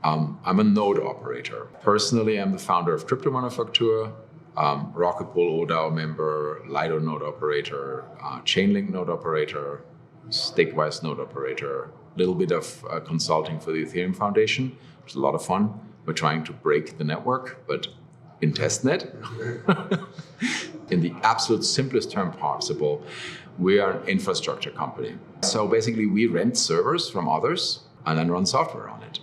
I'm a node operator. Personally, I'm the founder of Crypto Manufaktur, Rocket Pool ODAO member, Lido node operator, Chainlink node operator, Stakewise node operator, a little bit of consulting for the Ethereum Foundation, which is a lot of fun. We're trying to break the network, but in testnet. In the absolute simplest term possible, we are an infrastructure company. So basically we rent servers from others and then run software on it.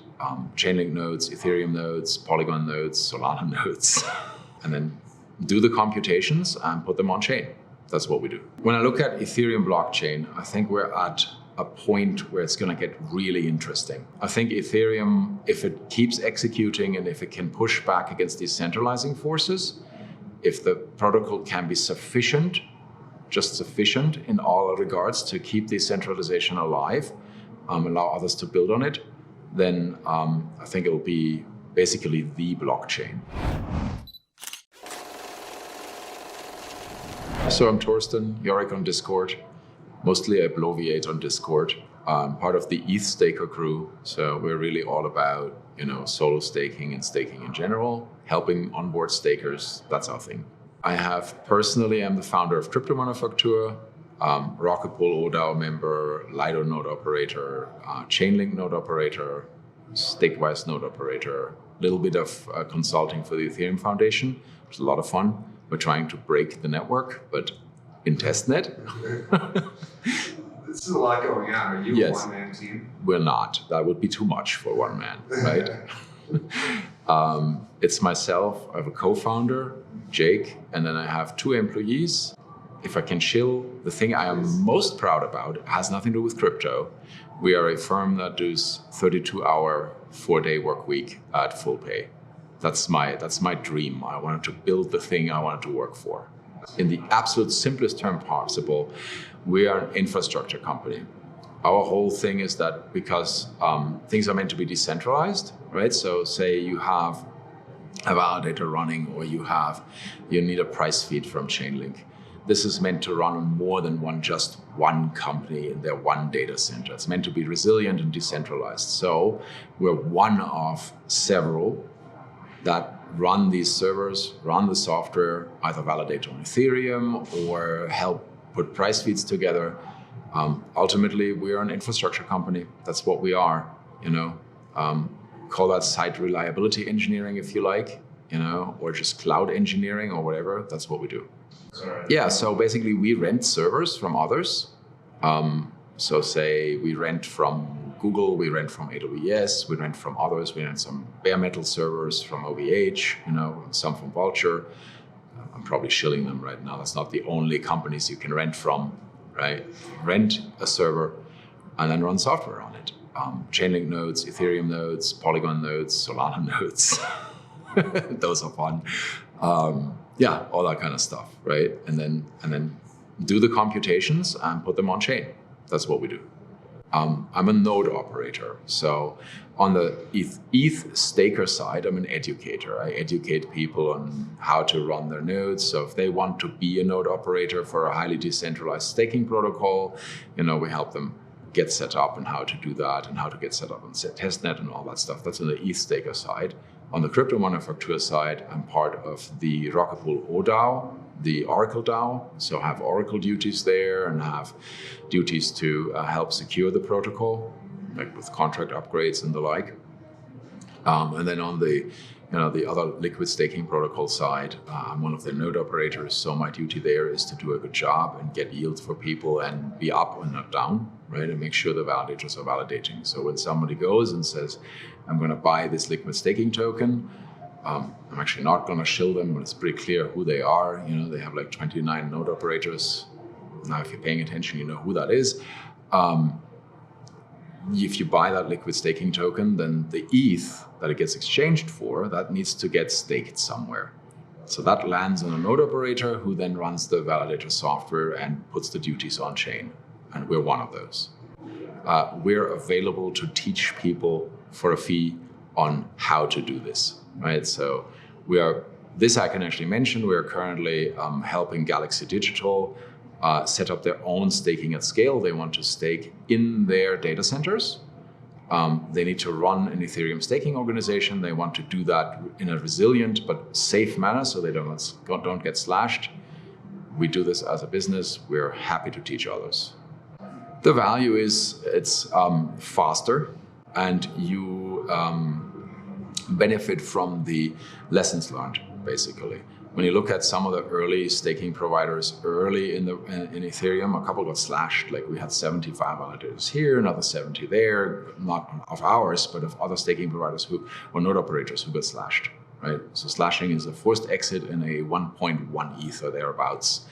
Chainlink nodes, Ethereum nodes, Polygon nodes, Solana nodes, and then do the computations and put them on chain. That's what we do. When I look at Ethereum blockchain, I think we're at a point where it's going to get really interesting. I think Ethereum, if it keeps executing and if it can push back against these centralizing forces, if the protocol can be sufficient, just sufficient in all regards to keep decentralization alive, allow others to build on it, then I think it will be basically the blockchain. So I'm Thorsten, Yorick on Discord. Mostly I bloviate on Discord. I'm part of the EthStaker crew, so we're really all about, solo staking and staking in general, helping onboard stakers. That's our thing. I'm the founder of Crypto Manufaktur, Rocket Pool ODAO member, Lido node operator, Chainlink node operator, Stakewise node operator, a little bit of consulting for the Ethereum Foundation, which is a lot of fun. We're trying to break the network, but in testnet. This is a lot going on. Are you a one-man team? We're not. That would be too much for one man, right? It's myself. I have a co-founder, Jake, and then I have 2 employees. If I can chill, the thing I am most proud about has nothing to do with crypto. We are a firm that does 32-hour, 4-day work week at full pay. That's my dream. I wanted to build the thing I wanted to work for. In the absolute simplest term possible, we are an infrastructure company. Our whole thing is that because things are meant to be decentralized, right? So say you have a validator running or you need a price feed from Chainlink. This is meant to run on more than just one company in their one data center. It's meant to be resilient and decentralized. So we're one of several that run these servers, run the software, either validate on Ethereum or help put price feeds together. Ultimately, we are an infrastructure company. That's what we are, Call that site reliability engineering if you like, or just cloud engineering or whatever. That's what we do. Yeah, so basically we rent servers from others. So say we rent from Google, we rent from AWS, we rent from others, we rent some bare metal servers from OVH, some from Vulture. I'm probably shilling them right now. That's not the only companies you can rent from, right? Rent a server and then run software on it. Chainlink nodes, Ethereum nodes, Polygon nodes, Solana nodes. Those are fun. All that kind of stuff, right? And then do the computations and put them on chain. That's what we do. I'm a node operator. So on the EthStaker side, I'm an educator. I educate people on how to run their nodes. So if they want to be a node operator for a highly decentralized staking protocol, we help them get set up and how to do that and how to get set up on testnet and all that stuff. That's on the EthStaker side. On the Crypto Manufaktur side, I'm part of the Rocket Pool ODAO, the Oracle DAO. So I have Oracle duties there and have duties to help secure the protocol, like with contract upgrades and the like. And then on the other liquid staking protocol side, I'm one of the node operators. So my duty there is to do a good job and get yield for people and be up and not down, right? And make sure the validators are validating. So when somebody goes and says, I'm going to buy this liquid staking token, I'm actually not going to shill them, but it's pretty clear who they are. They have like 29 node operators. Now, if you're paying attention, you know who that is. If you buy that liquid staking token, then the ETH that it gets exchanged for, that needs to get staked somewhere. So that lands on a node operator who then runs the validator software and puts the duties on chain. And we're one of those. We're available to teach people for a fee on how to do this, right? So this I can actually mention, we are currently helping Galaxy Digital set up their own staking at scale. They want to stake in their data centers They need to run an Ethereum staking organization. They want to do that in a resilient but safe manner so they don't get slashed. We do this as a business. We're happy to teach others. The value is it's faster, and you benefit from the lessons learned, basically. When you look at some of the early staking providers early in Ethereum, a couple got slashed. Like we had 75 validators here, another 70 there, not of ours, but of other staking providers or node operators who got slashed, right? So slashing is a forced exit and a 1.1 ETH or thereabouts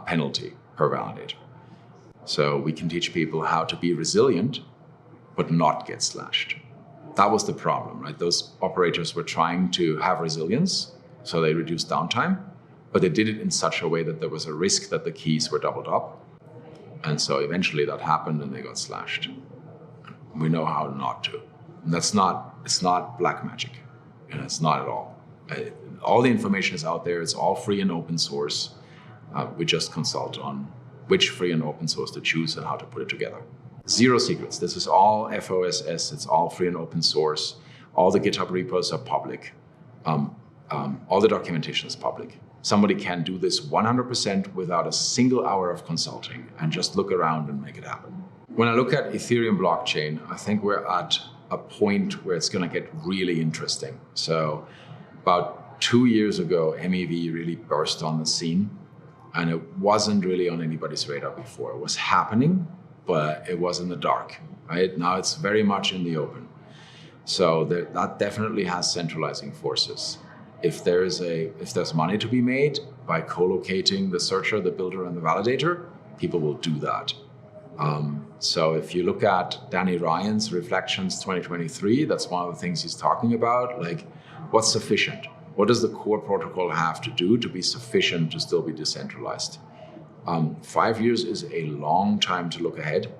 penalty per validator. So we can teach people how to be resilient, but not get slashed. That was the problem, right? Those operators were trying to have resilience, so they reduced downtime, but they did it in such a way that there was a risk that the keys were doubled up. And so eventually that happened and they got slashed. We know how not to. And it's not black magic. And it's not at all. All the information is out there. It's all free and open source. We just consult on which free and open source to choose and how to put it together. Zero secrets. This is all FOSS. It's all free and open source. All the GitHub repos are public. All the documentation is public. Somebody can do this 100% without a single hour of consulting and just look around and make it happen. When I look at Ethereum blockchain, I think we're at a point where it's going to get really interesting. So about 2 years ago, MEV really burst on the scene, and it wasn't really on anybody's radar before. It was happening, but it was in the dark, right? Now it's very much in the open. So that definitely has centralizing forces. If there's money to be made by co-locating the searcher, the builder, and the validator, people will do that. So if you look at Danny Ryan's Reflections 2023, that's one of the things he's talking about. Like, what's sufficient? What does the core protocol have to do to be sufficient to still be decentralized? 5 years is a long time to look ahead.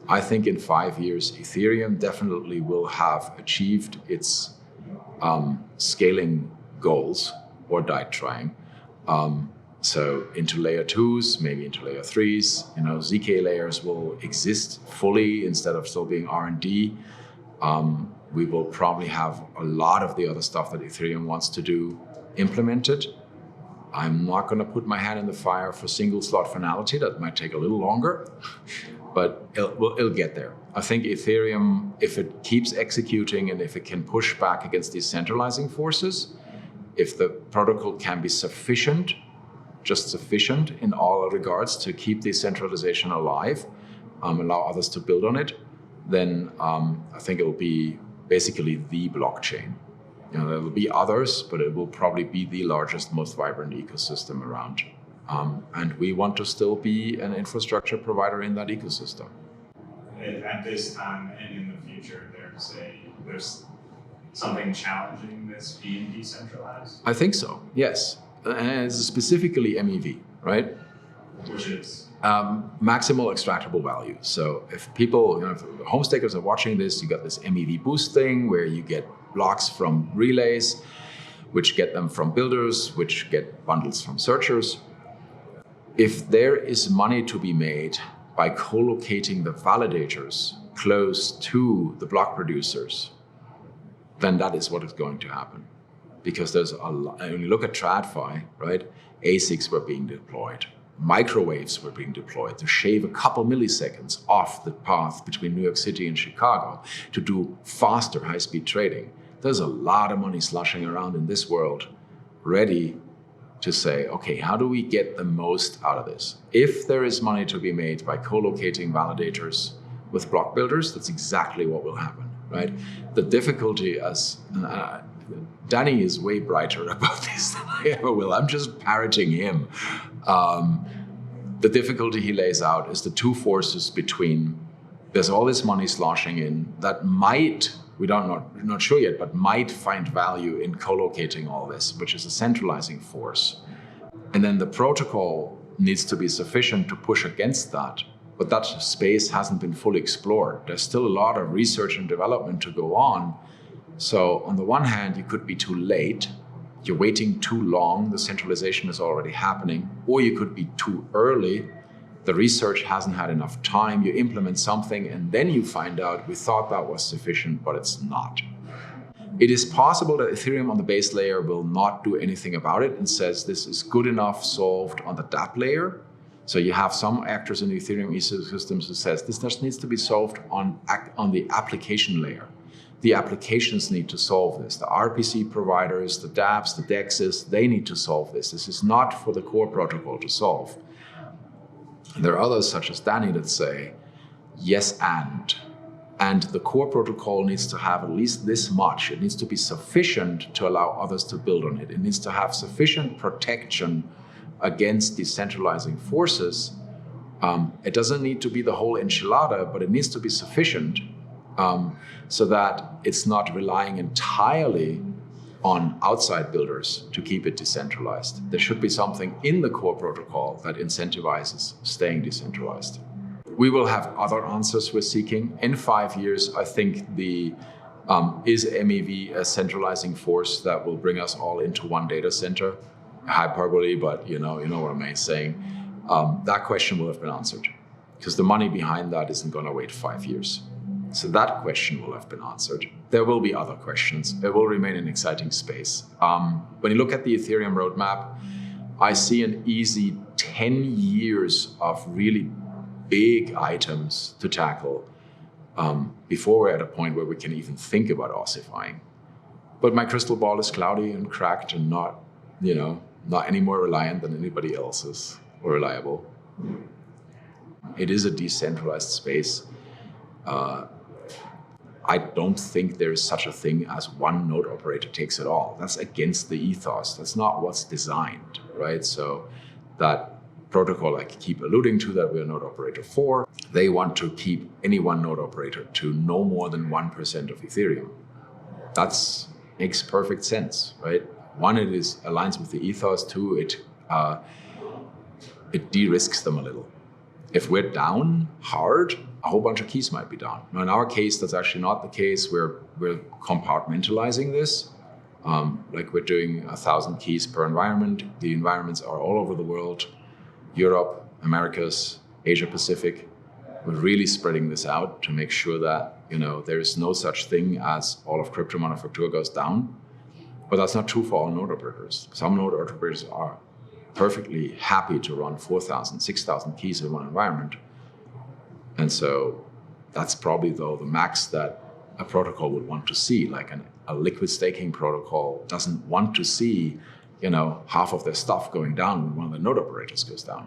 I think in 5 years, Ethereum definitely will have achieved its scaling goals or died trying. So into layer 2s, maybe into layer 3s, ZK layers will exist fully instead of still being R&D. We will probably have a lot of the other stuff that Ethereum wants to do implemented. I'm not going to put my hand in the fire for single slot finality. That might take a little longer, but it'll get there. I think Ethereum, if it keeps executing and if it can push back against these centralizing forces, if the protocol can be sufficient, just sufficient in all regards to keep decentralization alive, allow others to build on it, then I think it will be basically the blockchain. There will be others, but it will probably be the largest, most vibrant ecosystem around. And we want to still be an infrastructure provider in that ecosystem. At this time and in the future, there's something challenging this being decentralized? I think so, yes. And it's specifically MEV, right? Which is? Maximal extractable value. So if people, if home stakers are watching this, you got this MEV boost thing where you get blocks from relays, which get them from builders, which get bundles from searchers. If there is money to be made by co-locating the validators close to the block producers, then that is what is going to happen. Because there's a lot, when you look at TradFi, right, ASICs were being deployed, microwaves were being deployed to shave a couple milliseconds off the path between New York City and Chicago to do faster high-speed trading. There's a lot of money sloshing around in this world ready to say, okay, how do we get the most out of this? If there is money to be made by co-locating validators with block builders, that's exactly what will happen, right? The difficulty Danny is way brighter about this than I ever will. I'm just parroting him. The difficulty he lays out is the two forces between, there's all this money sloshing in that might, we're not sure yet, but might find value in co-locating all this, which is a centralizing force. And then the protocol needs to be sufficient to push against that. But that space hasn't been fully explored. There's still a lot of research and development to go on. So on the one hand, you could be too late. You're waiting too long. The centralization is already happening. Or you could be too early. the research hasn't had enough time. You implement something and then you find out we thought that was sufficient, but it's not. It is possible that Ethereum on the base layer will not do anything about it and says this is good enough solved on the dApp layer. So you have some actors in the Ethereum ecosystems who says this just needs to be solved on the application layer. The applications need to solve this. The RPC providers, the dApps, the DEXs, they need to solve this. This is not for the core protocol to solve. And there are others such as Danny that say, yes, and the core protocol needs to have at least this much. It needs to be sufficient to allow others to build on it. It needs to have sufficient protection against decentralizing forces. It doesn't need to be the whole enchilada, but it needs to be sufficient so that it's not relying entirely on outside builders to keep it decentralized. There should be something in the core protocol that incentivizes staying decentralized. We will have other answers we're seeking. In 5 years, I think is MEV a centralizing force that will bring us all into one data center? Hyperbole, but you know what I'm saying. That question will have been answered because the money behind that isn't going to wait 5 years. So that question will have been answered. There will be other questions. It will remain an exciting space. When you look at the Ethereum roadmap, I see an easy 10 years of really big items to tackle before we're at a point where we can even think about ossifying. But my crystal ball is cloudy and cracked and not any more reliant than anybody else's or reliable. It is a decentralized space. I don't think there is such a thing as one node operator takes it all. That's against the ethos. That's not what's designed, right? So that protocol I keep alluding to that we're a node operator for, they want to keep any one node operator to no more than 1% of Ethereum. That makes perfect sense, right? One, it aligns with the ethos. Two, it de-risks them a little. If we're down hard, a whole bunch of keys might be down. Now, in our case, that's actually not the case. We're compartmentalizing this. Like we're doing 1,000 keys per environment. The environments are all over the world. Europe, Americas, Asia Pacific. We're really spreading this out to make sure that there is no such thing as all of crypto manufacture goes down. But that's not true for all node operators. Some node operators are perfectly happy to run 4,000, 6,000 keys in one environment. And so that's probably, though, the max that a protocol would want to see. Like a liquid staking protocol doesn't want to see, half of their stuff going down when one of the node operators goes down.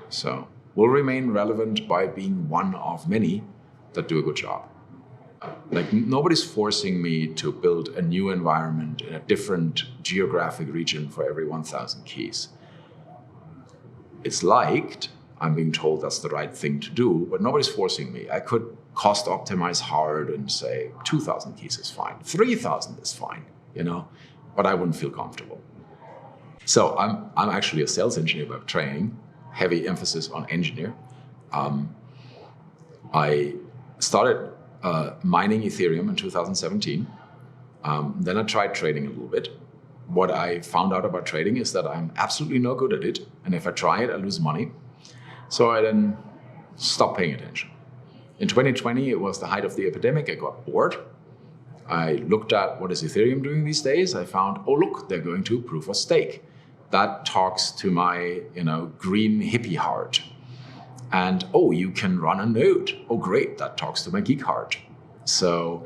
So we'll remain relevant by being one of many that do a good job. Like nobody's forcing me to build a new environment in a different geographic region for every 1,000 keys. It's liked, I'm being told that's the right thing to do, but nobody's forcing me. I could cost optimize hard and say 2,000 keys is fine, 3,000 is fine, but I wouldn't feel comfortable. So I'm actually a sales engineer by training, heavy emphasis on engineer. I started mining Ethereum in 2017. Then I tried trading a little bit. What I found out about trading is that I'm absolutely no good at it. And if I try it, I lose money. So I then stopped paying attention. In 2020, it was the height of the epidemic. I got bored. I looked at what is Ethereum doing these days. I found, oh, look, they're going to proof of stake. That talks to my, green hippie heart. And, oh, you can run a node. Oh, great, that talks to my geek heart. So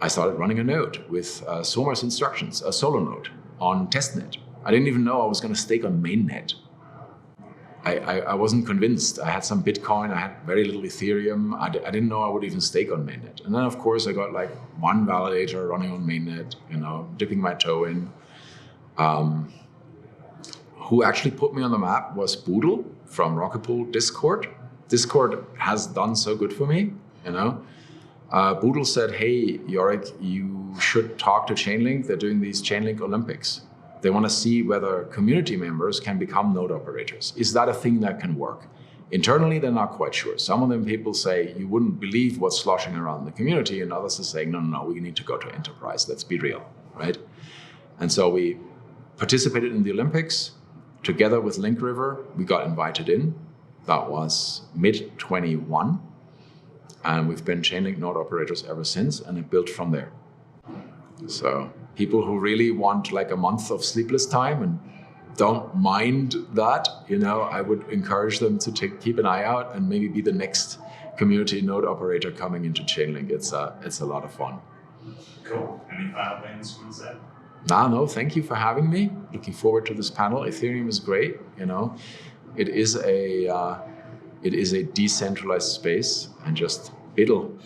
I started running a node with Soma's instructions, a solo node on testnet. I didn't even know I was going to stake on mainnet. I wasn't convinced. I had some Bitcoin, I had very little Ethereum. I didn't know I would even stake on mainnet. And then, of course, I got like one validator running on mainnet, dipping my toe in. Who actually put me on the map was Boodle from Rocket Pool Discord. Discord has done so good for me, Boodle said, hey, Yorick, you should talk to Chainlink. They're doing these Chainlink Olympics. They want to see whether community members can become node operators. Is that a thing that can work? Internally, they're not quite sure. Some of them people say, you wouldn't believe what's sloshing around in the community, and others are saying, no, we need to go to enterprise. Let's be real, right? And so we participated in the Olympics. Together with Link River, we got invited in. That was mid-21. And we've been Chainlink node operators ever since, and it built from there. So people who really want like a month of sleepless time and don't mind that, I would encourage them to keep an eye out and maybe be the next community node operator coming into Chainlink. It's a lot of fun. Cool. Any final things you want to say? No, thank you for having me. Looking forward to this panel. Ethereum is great, It is a decentralized space, and just it'll